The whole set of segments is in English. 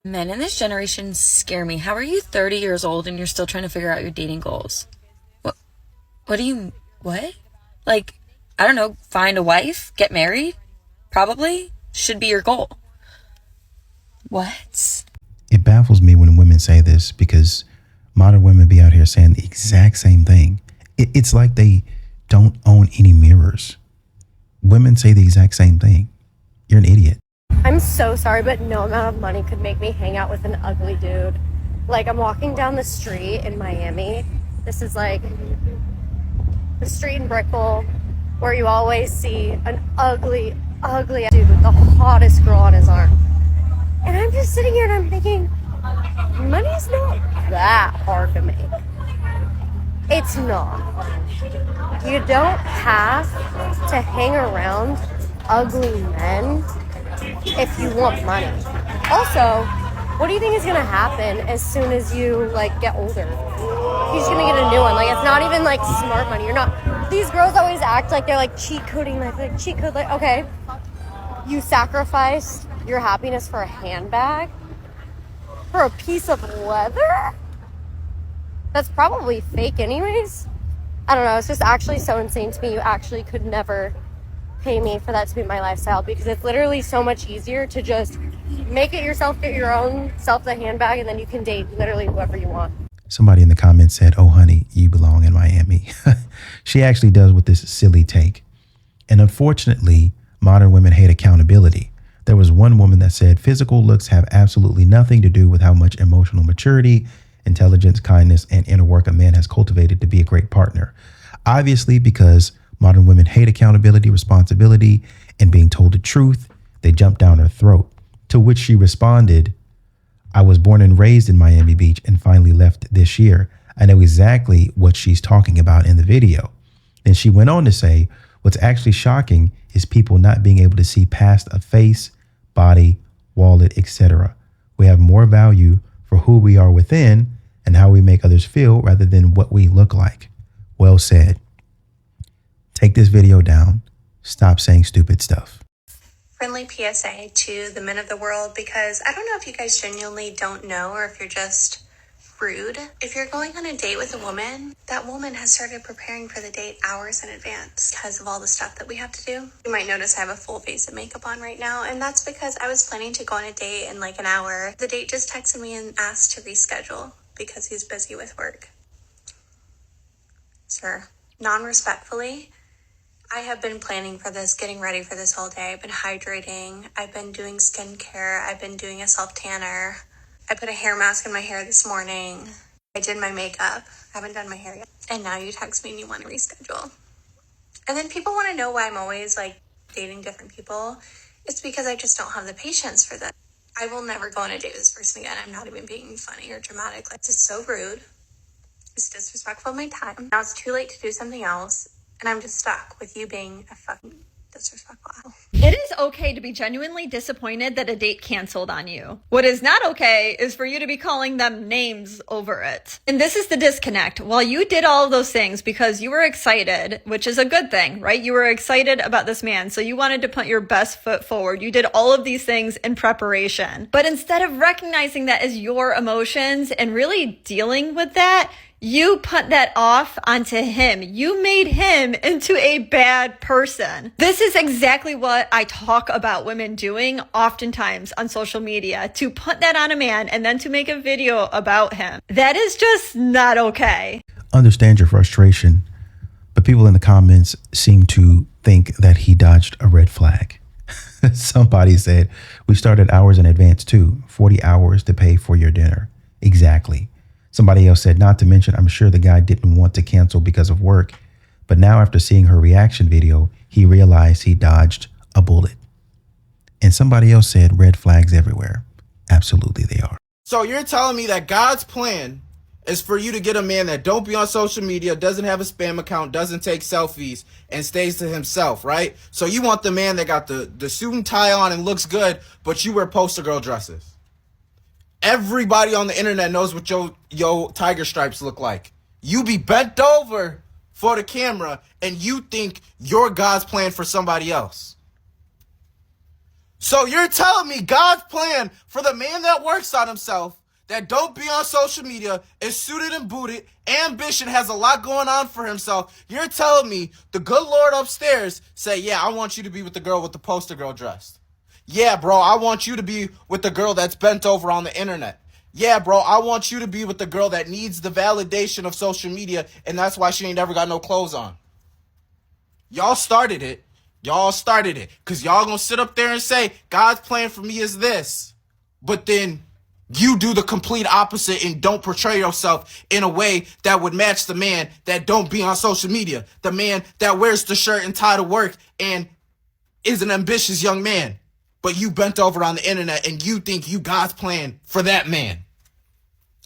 Men in this generation scare me. How are you 30 years old and you're still trying to figure out your dating goals? What? What do you. What? Like, I don't know, find a wife? Get married? Probably should be your goal. What? It baffles me when women say this because modern women be out here saying the exact same thing. It's like they don't own any mirrors. Women say the exact same thing. You're an idiot. I'm so sorry, but no amount of money could make me hang out with an ugly dude. Like, I'm walking down the street in Miami. This is like the street in Brickell where you always see an ugly dude with the hottest girl on his arm. And I'm just sitting here and I'm thinking, money's not that hard to make. It's not. You don't have to hang around ugly men if you want money. Also, what do you think is gonna happen as soon as you get older? He's gonna get a new one. It's not even smart money. You're not. These girls always act like they're cheat coding, cheat code. Okay, you sacrificed your happiness for a handbag, for a piece of leather. That's probably fake, anyways. I don't know. It's just actually so insane to me. You actually could never pay me for that to be my lifestyle, because it's literally so much easier to just make it yourself, get your own self the handbag, and then you can date literally whoever you want. Somebody in the comments said, "Oh, honey, you belong in Miami." She actually does with this silly take. And unfortunately, modern women hate accountability. There was one woman that said physical looks have absolutely nothing to do with how much emotional maturity, intelligence, kindness, and inner work a man has cultivated to be a great partner. Obviously, because modern women hate accountability, responsibility, and being told the truth, they jump down her throat. To which she responded, "I was born and raised in Miami Beach and finally left this year. I know exactly what she's talking about in the video." Then she went on to say, "What's actually shocking is people not being able to see past a face, body, wallet, etc. We have more value for who we are within and how we make others feel rather than what we look like." Well said. Take this video down. Stop saying stupid stuff. Friendly PSA to the men of the world, because I don't know if you guys genuinely don't know or if you're just rude. If you're going on a date with a woman, that woman has started preparing for the date hours in advance because of all the stuff that we have to do. You might notice I have a full face of makeup on right now, and that's because I was planning to go on a date in an hour. The date just texted me and asked to reschedule because he's busy with work. Sir, non-respectfully, I have been planning for this, getting ready for this all day. I've been hydrating. I've been doing skincare. I've been doing a self-tanner. I put a hair mask in my hair this morning. I did my makeup. I haven't done my hair yet. And now you text me and you want to reschedule. And then people want to know why I'm always dating different people. It's because I just don't have the patience for this. I will never go on a date with this person again. I'm not even being funny or dramatic. This is so rude. It's disrespectful of my time. Now it's too late to do something else. And I'm just stuck with you being a fucking disrespectful. It is okay to be genuinely disappointed that a date canceled on you. What is not okay is for you to be calling them names over it. And this is the disconnect. While you did all of those things because you were excited, which is a good thing, right? You were excited about this man, so you wanted to put your best foot forward. You did all of these things in preparation. But instead of recognizing that as your emotions and really dealing with that, you put that off onto him. You made him into a bad person. This is exactly what I talk about women doing oftentimes on social media, to put that on a man and then to make a video about him. That is just not okay. Understand your frustration, but people in the comments seem to think that he dodged a red flag. Somebody said, "We started hours in advance too, 40 hours to pay for your dinner." Exactly. Somebody else said, "Not to mention, I'm sure the guy didn't want to cancel because of work, but now after seeing her reaction video, he realized he dodged a bullet." And somebody else said, "Red flags everywhere." Absolutely they are. So you're telling me that God's plan is for you to get a man that don't be on social media, doesn't have a spam account, doesn't take selfies, and stays to himself, right? So you want the man that got the suit and tie on and looks good, but you wear poster girl dresses. Everybody on the internet knows what your tiger stripes look like. You be bent over for the camera and you think you're God's plan for somebody else. So you're telling me God's plan for the man that works on himself, that don't be on social media, is suited and booted, ambition, has a lot going on for himself. You're telling me the good Lord upstairs say, yeah, I want you to be with the girl with the poster girl dressed. Yeah, bro, I want you to be with the girl that's bent over on the internet. Yeah, bro, I want you to be with the girl that needs the validation of social media, and that's why she ain't ever got no clothes on. Y'all started it. Y'all started it. Because y'all gonna sit up there and say, God's plan for me is this. But then you do the complete opposite and don't portray yourself in a way that would match the man that don't be on social media. The man that wears the shirt and tie to work and is an ambitious young man. But you bent over on the internet and you think you God's plan for that man.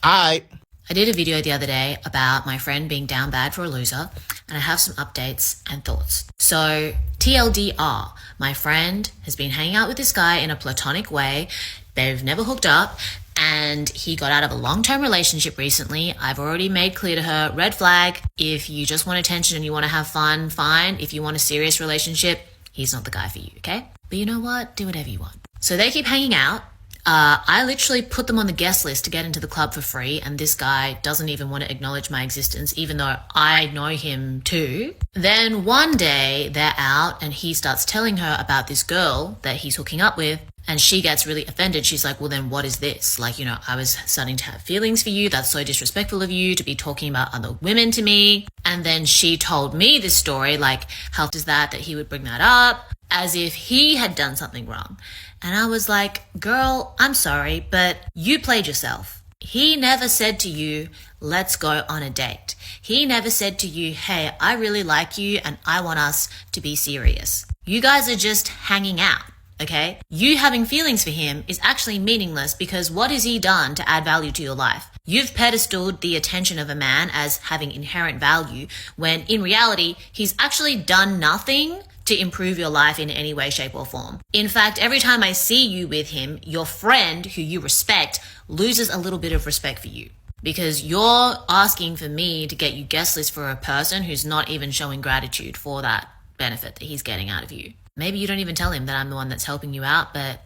I did a video the other day about my friend being down bad for a loser, and I have some updates and thoughts. So, TLDR, my friend has been hanging out with this guy in a platonic way. They've never hooked up, and he got out of a long-term relationship recently. I've already made clear to her, red flag, if you just want attention and you want to have fun, fine. If you want a serious relationship, he's not the guy for you, okay? But you know what? Do whatever you want. So they keep hanging out. I literally put them on the guest list to get into the club for free, and this guy doesn't even want to acknowledge my existence, even though I know him too. Then one day they're out and he starts telling her about this girl that he's hooking up with, and she gets really offended. She's like, well, then what is this? Like, I was starting to have feelings for you. That's so disrespectful of you to be talking about other women to me. And then she told me this story, like, how does that he would bring that up as if he had done something wrong. And I was like, girl, I'm sorry, but you played yourself. He never said to you, let's go on a date. He never said to you, hey, I really like you and I want us to be serious. You guys are just hanging out, okay? You having feelings for him is actually meaningless because what has he done to add value to your life? You've pedestaled the attention of a man as having inherent value when in reality, he's actually done nothing to improve your life in any way, shape, or form. In fact, every time I see you with him, your friend, who you respect, loses a little bit of respect for you. Because you're asking for me to get you guest list for a person who's not even showing gratitude for that benefit that he's getting out of you. Maybe you don't even tell him that I'm the one that's helping you out, but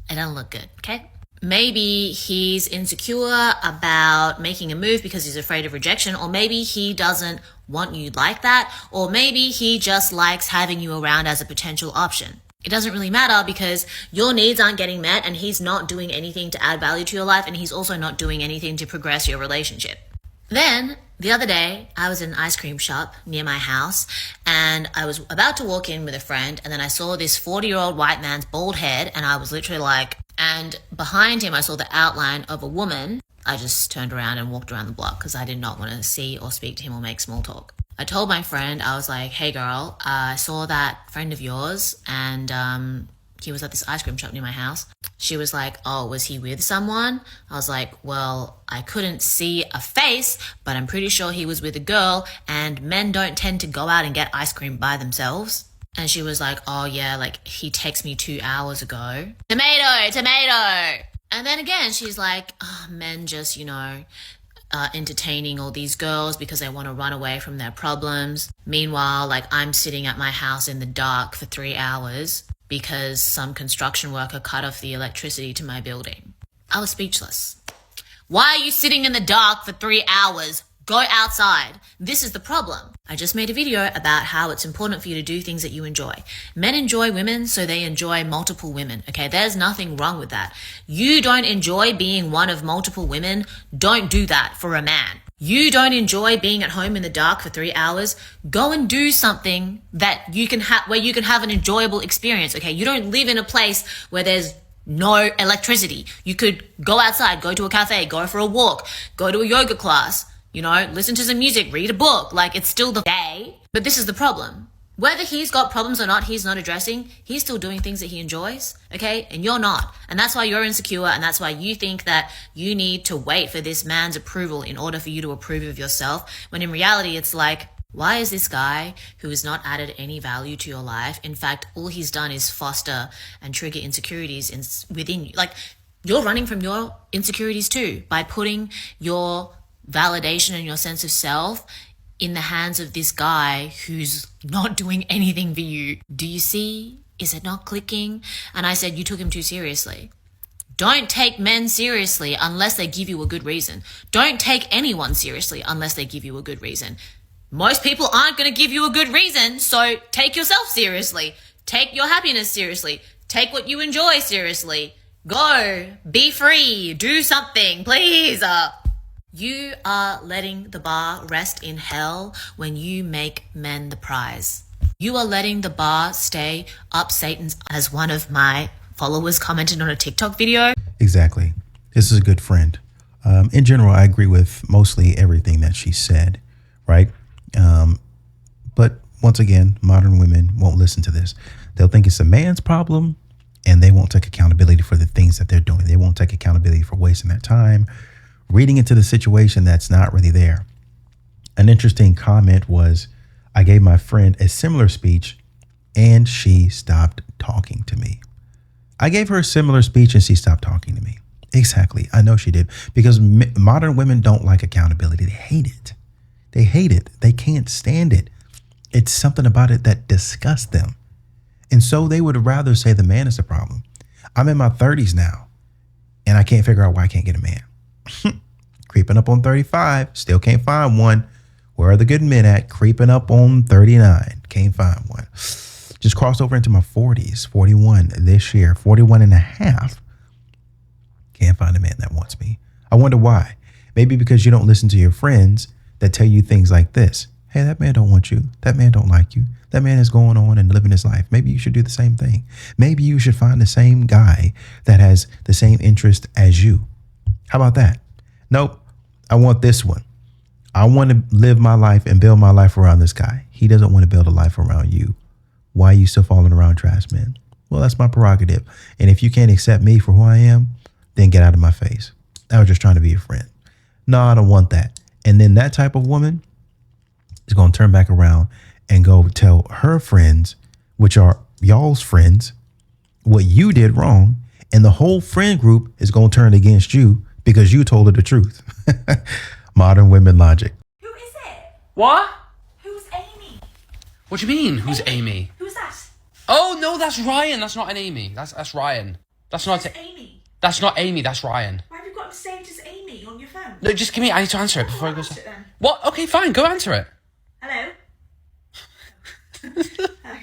it doesn't look good, okay? Maybe he's insecure about making a move because he's afraid of rejection, or maybe he doesn't want you like that, or maybe he just likes having you around as a potential option. It doesn't really matter because your needs aren't getting met and he's not doing anything to add value to your life, and he's also not doing anything to progress your relationship. Then, the other day, I was in an ice cream shop near my house and I was about to walk in with a friend, and then I saw this 40-year-old white man's bald head and I was literally like, and behind him I saw the outline of a woman. I just turned around and walked around the block because I did not want to see or speak to him or make small talk. I told my friend, I was like, hey girl, I saw that friend of yours and he was at this ice cream shop near my house. She was like, oh, was he with someone? I was like, well, I couldn't see a face, but I'm pretty sure he was with a girl, and men don't tend to go out and get ice cream by themselves. And she was like, oh yeah, like he texted me 2 hours ago. Tomato. And then again, she's like, oh, men just, entertaining all these girls because they want to run away from their problems. Meanwhile, like I'm sitting at my house in the dark for 3 hours because some construction worker cut off the electricity to my building. I was speechless. Why are you sitting in the dark for 3 hours? Go outside. This is the problem. I just made a video about how it's important for you to do things that you enjoy. Men enjoy women, so they enjoy multiple women, okay? There's nothing wrong with that. You don't enjoy being one of multiple women, don't do that for a man. You don't enjoy being at home in the dark for 3 hours, go and do something that you can where you can have an enjoyable experience, okay? You don't live in a place where there's no electricity. You could go outside, go to a cafe, go for a walk, go to a yoga class, listen to some music, read a book. Like, it's still the day. But this is the problem. Whether he's got problems or not, he's not addressing. He's still doing things that he enjoys, okay? And you're not. And that's why you're insecure, and that's why you think that you need to wait for this man's approval in order for you to approve of yourself. When in reality, it's like, why is this guy who has not added any value to your life? In fact, all he's done is foster and trigger insecurities within you. Like, you're running from your insecurities too by putting your validation and your sense of self in the hands of this guy who's not doing anything for you. Do you see Is it not clicking? And I said, you took him too seriously. Don't take men seriously unless they give you a good reason. Don't take anyone seriously unless they give you a good reason. Most people aren't going to give you a good reason, so take yourself seriously. Take your happiness seriously. Take what you enjoy seriously. Go. Be free. Do something, please. You are letting the bar rest in hell when you make men the prize. You are letting the bar stay up Satan's, as one of my followers commented on a TikTok video. Exactly. This is a good friend. In general, I agree with mostly everything that she said, right? But once again, modern women won't listen to this. They'll think it's a man's problem, and they won't take accountability for the things that they're doing. They won't take accountability for wasting their time, reading into the situation that's not really there. An interesting comment was, I gave my friend a similar speech, and she stopped talking to me. I gave her a similar speech, and she stopped talking to me. Exactly. I know she did, because modern women don't like accountability. They hate it. They hate it. They can't stand it. It's something about it that disgusts them. And so they would rather say the man is the problem. I'm in my 30s now, and I can't figure out why I can't get a man. Creeping up on 35, still can't find one. Where are the good men at? Creeping up on 39, can't find one. Just crossed over into my 40s, 41 this year, 41 and a half. Can't find a man that wants me. I wonder why. Maybe because you don't listen to your friends that tell you things like this. Hey, that man don't want you. That man don't like you. That man is going on and living his life. Maybe you should do the same thing. Maybe you should find the same guy that has the same interest as you. How about that? Nope. I want this one. I want to live my life and build my life around this guy. He doesn't want to build a life around you. Why are you still following around trash men? Well, that's my prerogative. And if you can't accept me for who I am, then get out of my face. I was just trying to be a friend. No, I don't want that. And then that type of woman is going to turn back around and go tell her friends, which are y'all's friends, what you did wrong. And the whole friend group is going to turn against you because you told her the truth. Modern women logic. Who is it? What? Who's Amy? What do you mean? Who's Amy? Who's that? Oh no, that's Ryan. That's not an Amy. That's Ryan. That's not Amy. That's not Amy. That's Ryan. Why have you got him saved as Amy on your phone? No, just give me. I need to answer it before I go. Answer it then. What? Okay, fine. Go answer it. Hello?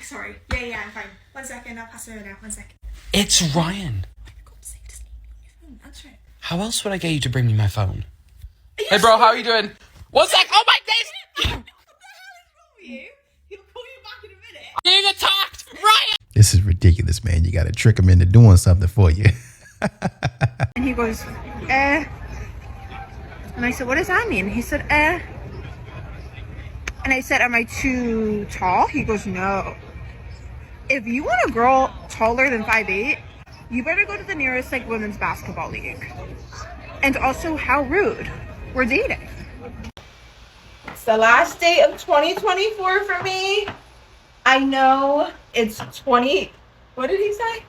Sorry. Yeah, I'm fine. 1 second, I'll pass it over now. 1 second. It's Ryan. Why have you got him saved as Amy on your phone? Answer it. How else would I get you to bring me my phone? Hey, bro, how are you doing? 1 sec. Oh my days! What the hell is wrong with you? He'll call you back in a minute. Being attacked, Ryan. This is ridiculous, man. You got to trick him into doing something for you. And he goes, And I said, what does that mean? He said, And I said, am I too tall? He goes, no. If you want a girl taller than 5'8", you better go to the nearest women's basketball league. And also, how rude. We're dating. It's the last day of 2024 for me. I know it's 20. What did he say?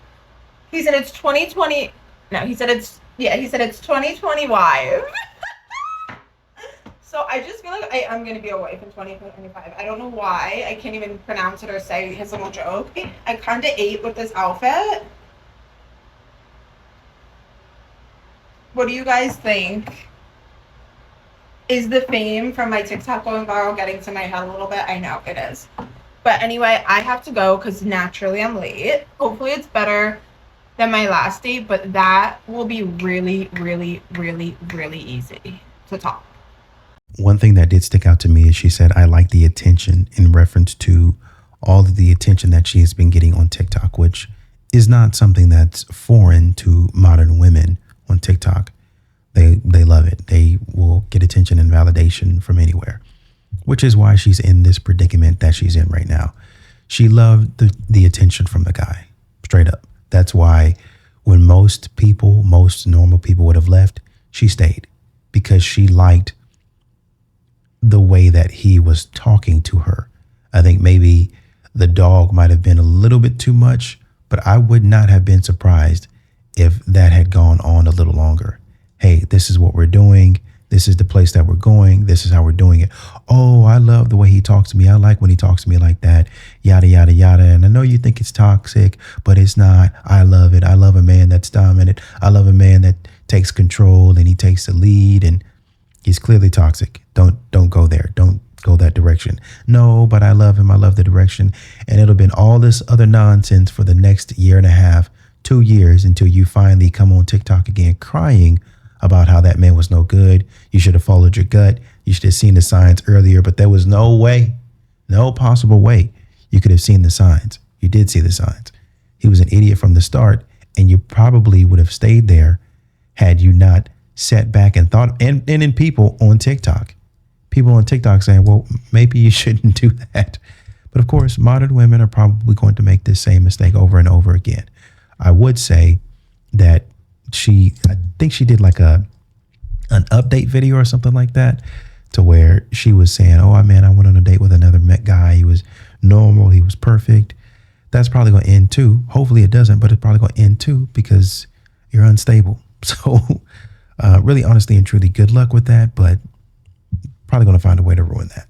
He said it's 2020. No, he said it's 2025. So I just feel like I'm going to be a wife in 2025. I don't know why. I can't even pronounce it or say his little joke. I kind of ate with this outfit. What do you guys think? Is the fame from my TikTok going viral getting to my head a little bit? I know it is. But anyway, I have to go because naturally I'm late. Hopefully it's better than my last date, but that will be really, really, really, really easy to top. One thing that did stick out to me is she said, I like the attention, in reference to all of the attention that she has been getting on TikTok, which is not something that's foreign to modern women on TikTok. They love it. They will get attention and validation from anywhere, which is why she's in this predicament that she's in right now. She loved the attention from the guy, straight up. That's why when most normal people would have left, she stayed, because she liked the way that he was talking to her. I think maybe the dog might have been a little bit too much, but I would not have been surprised if that had gone on a little longer. Hey, this is what we're doing. This is the place that we're going. This is how we're doing it. Oh, I love the way he talks to me. I like when he talks to me like that. Yada, yada, yada. And I know you think it's toxic, but it's not. I love it. I love a man that's dominant. I love a man that takes control and he takes the lead, and he's clearly toxic. Don't go there. Don't go that direction. No, but I love him. I love the direction. And it'll been all this other nonsense for the next year and a half, 2 years, until you finally come on TikTok again crying about how that man was no good. You should have followed your gut. You should have seen the signs earlier, but there was no way, no possible way you could have seen the signs. You did see the signs. He was an idiot from the start, and you probably would have stayed there had you not sat back and thought, and in people on TikTok saying, well, maybe you shouldn't do that. But of course, modern women are probably going to make this same mistake over and over again. I would say that I think she did like an update video or something like that, to where she was saying, oh man, I went on a date with another guy. He was normal. He was perfect. That's probably going to end too. Hopefully it doesn't, but it's probably going to end too because you're unstable. So really, honestly and truly, good luck with that, but probably going to find a way to ruin that.